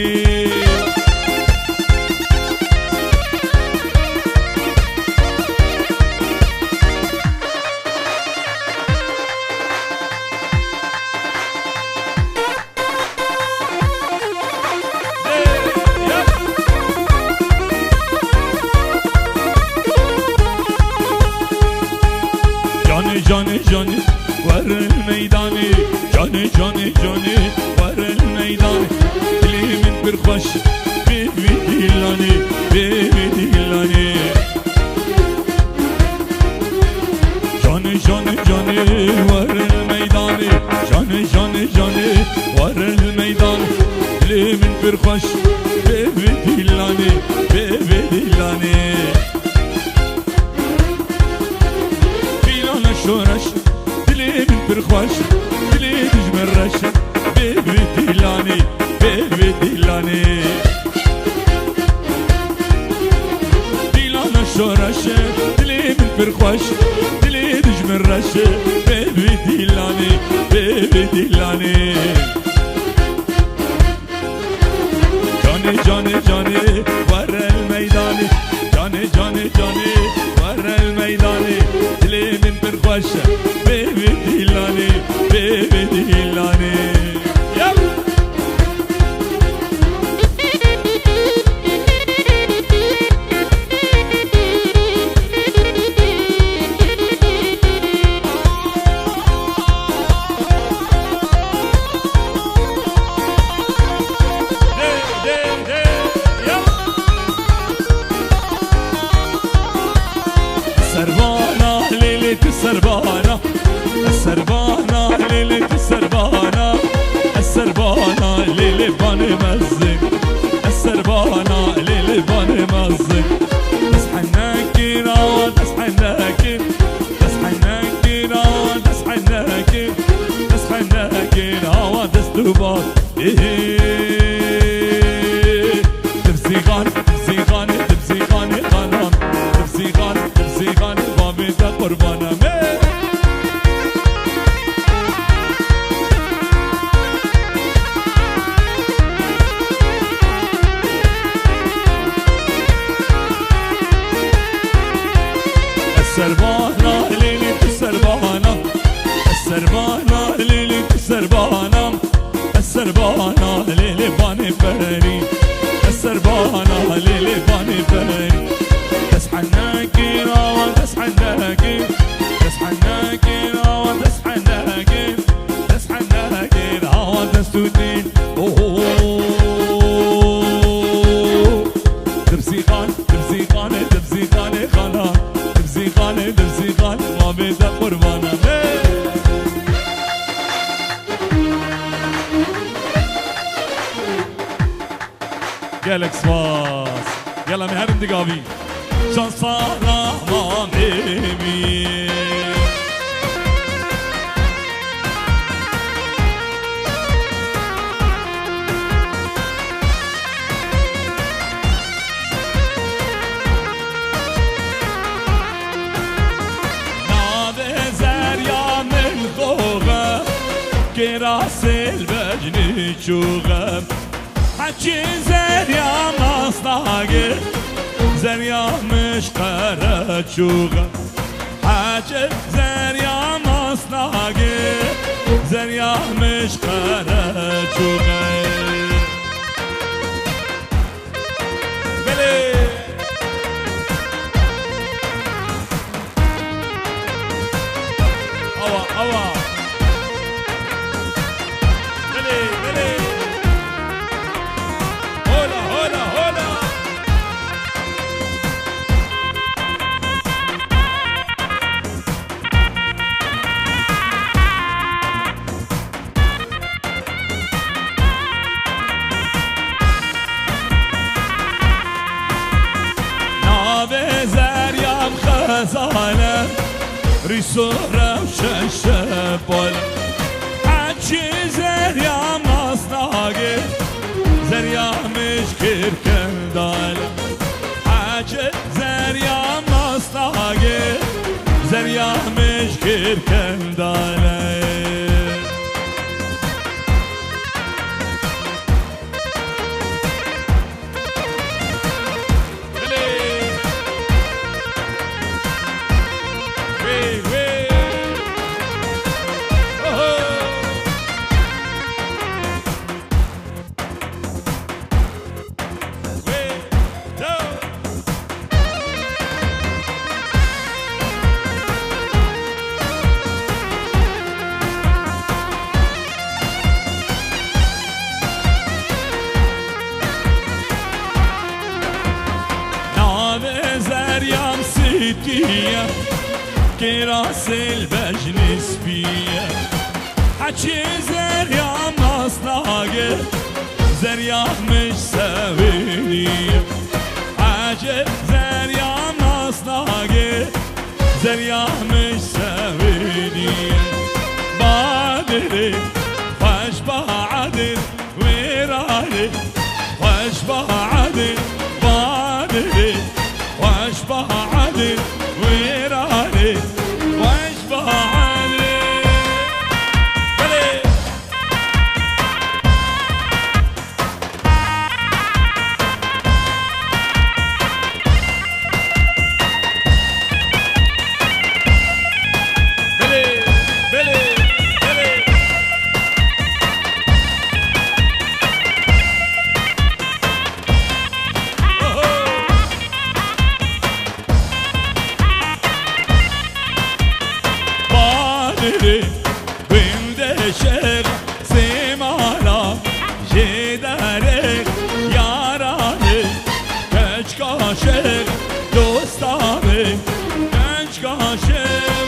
جاني جاني ور الميداني جاني جاني جاني ور الميداني لي من برخوش بيبي ديلاني بيبي ديلاني جاني جاني جاني ور الميداني جاني جاني جاني ور الميداني لي من برخوش بيبي ديلاني بيبي ديلاني شورش دلي من برخوش دلي تجمر رشة بيبي ديلاني بيبي ديلاني ديلانا شورش دلي من برخوش دلي تجمر رشة بيبي ديلاني بيبي ديلاني جاني جاني جاني ورا الميداني جاني جاني جاني ورا الميداني دلي من برخوشة بيبي ديلاني بيبي ديلاني سربانة ليلة السربانة السربانة ليلة السربانة مزق السربانة للبان مزق تسحناكي راوة تسحناكي تسحناكي راوة تسحناكي تسحناكي راوة تستوبات تبزيغان تبزيغان تبزيغان غنام تبزيغان تبزيغان بابيت قربانا السربانة ليلة السربانة السربانة ليلة السربانة السربانة ليلة باني فري السربانة ليلة باني فري تسحناكي راوة تسحناكي تسحناكي راوة تسحناكي تسحناكي راوة تستودين تبزيغان تبزيغان تبزيغان خلا تبزيغان تبزيغان ما بيدا قربانا جالك سواس يلا مهرم دقابي شان صارا ما ميمي كراس البجن شوغم حكي زريا مصناقي زريا مش قرد شوغم حكي زريا مصناقي زريا مش قرد شوغم بلي اوا اوا خزانة ريسورة وششبول حكي زريا مصناقي زريا مش كركن دال حكي زريا مصناقي زريا مش كركن دال كراس البجن سبية حكي زريا مصناقي زريا مش سوينية حكي زريا مصناقي زريا مش سوينية بادري خوش بعدل ويراني خوش بعدل بادري خوش بعدل ويراني واشبه علي بلي بلي بلي بلي شيخ سيمانا جدارك ياراني كشكا شيخ دوستاني كشكا شيخ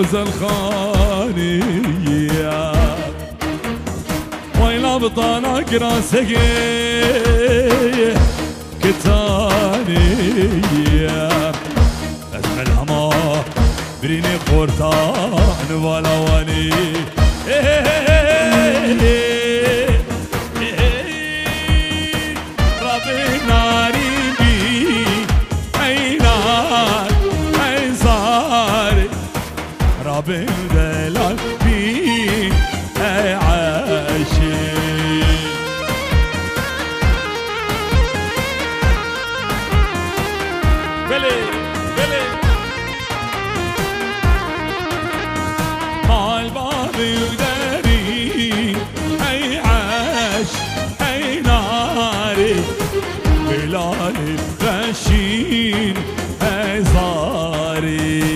فيروز الخانية ويلا بطانك راسك كتانية اسم الهما بريني قرطان ولا وني ربي ناري بي اي نار اي صار ربي دلال بي اي عاشق بلي بلي مال بابي وداري اي عاش اي ناري بلال غشين اي صاري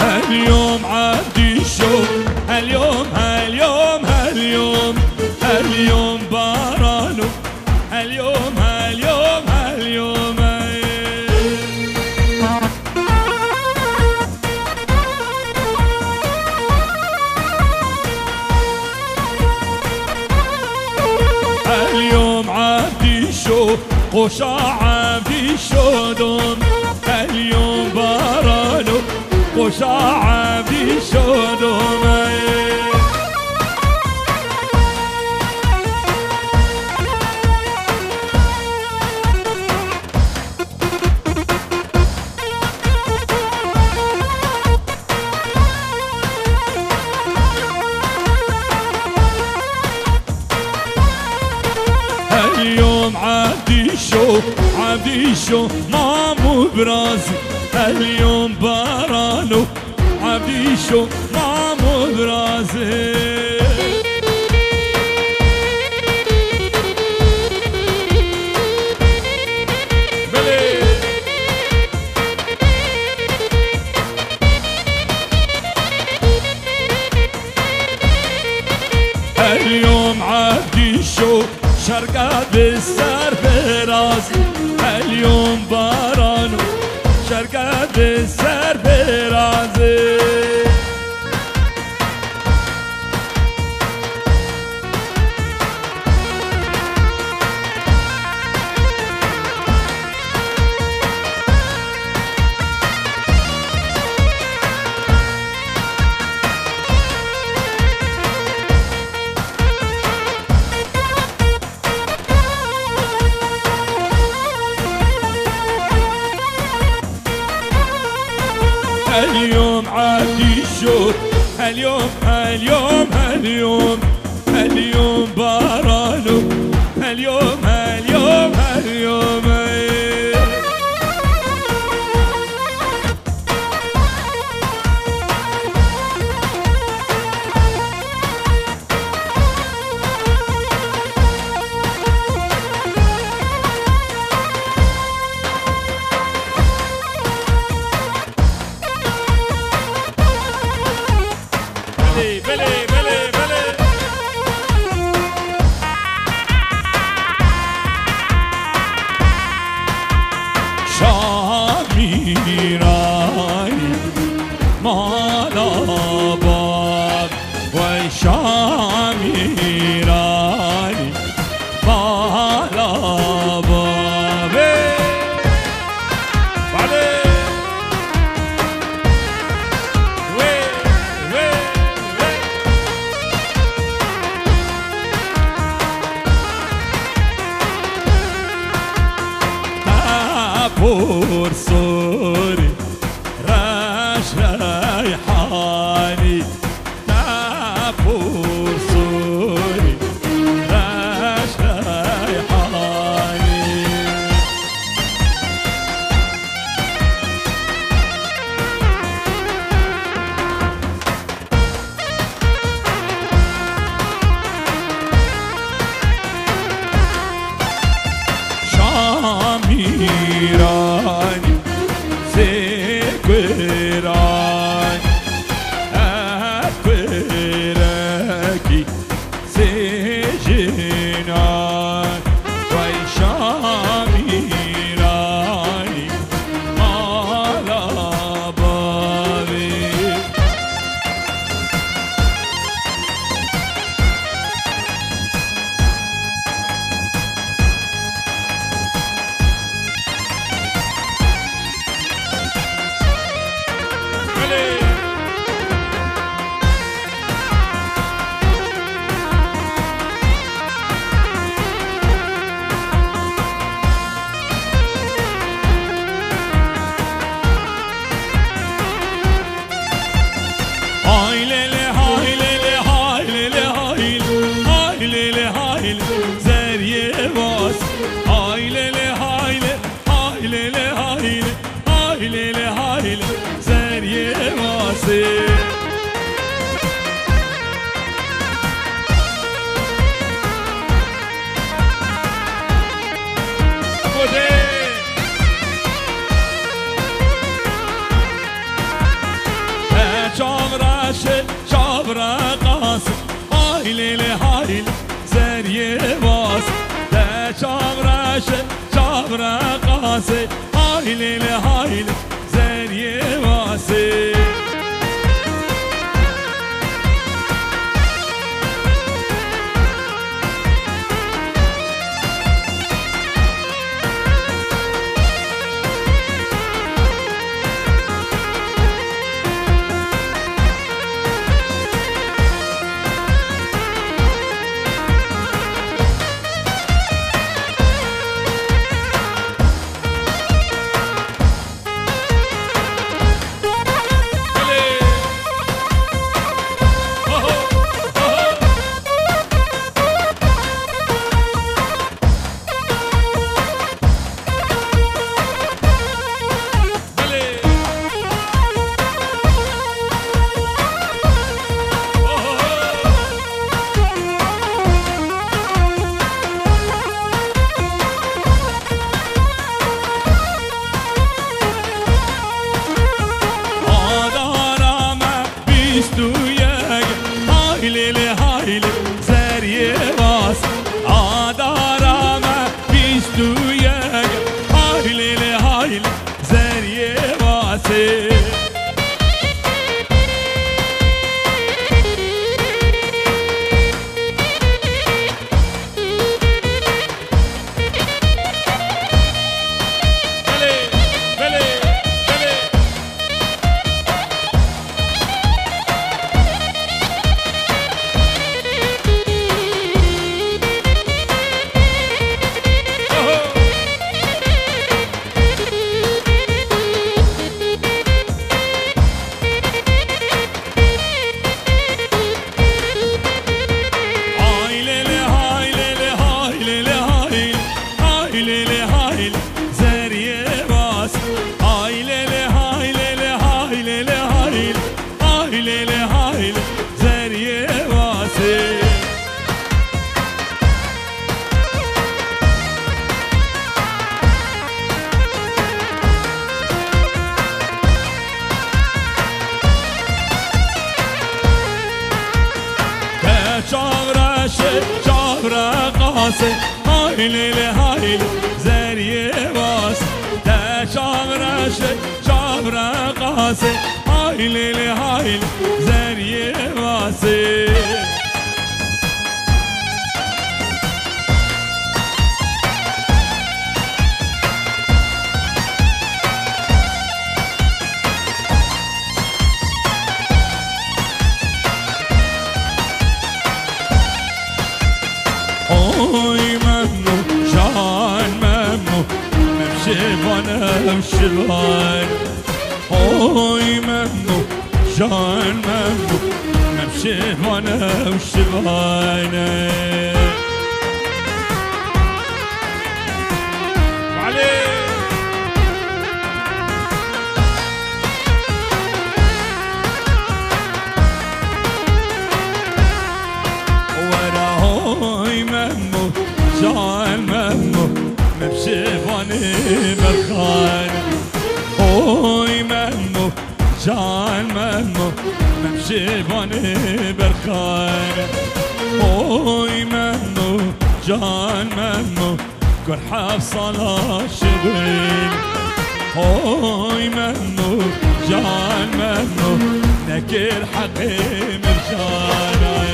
اليوم عدي الشوق اليوم اليوم بارانو اليوم اليوم عدي الشوق وشاعة في شودون اليوم بارانو وشاعة في شودون اليوم عدي شو مامو براسي اليوم بارانو عبدي شو مامو براسي اليوم عبدي شو شرقة بالسر براسي اليوم بارانو شرقة بالسر براسي اليوم عادي شو اليوم بارانو اليوم شاميراي مالاباب وشاميراي مالاباب بور سوري راش رايحاني تابور سوري كويران كويركي سجنان ويشامي راني على بابي شابرا قاسم هاي ليلي هاي زريه باس لا شابرا قاسم هاي ليلي هاي زريه باسي شابرا قاسي هاي ليلي هاي زريه باس لا شابرا قاسي هاي ليلي هاي زريه باسي اوي ممنو جان ممنو ممشيفانا وشبان اوي ممنو جان ممنو ممشيفانا وشبان جان ممنو مبشيفاني مرخان اوي ممنو جان ممو ممشي باني برخانة اوي ممو جان ممو كل حصل شغل اوي ممو جان ممو نكر حقي مرجانة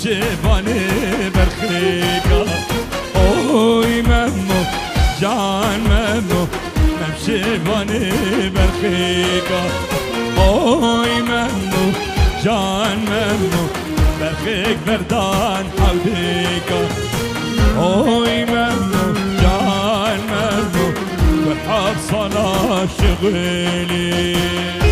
شباني برخيقة اوي ممو جان ممو ممشي باني برخيقة اوي ممو جان ممو برخيق بردان حوديقة اوي ممو جان ممو والحب صلاة شغلي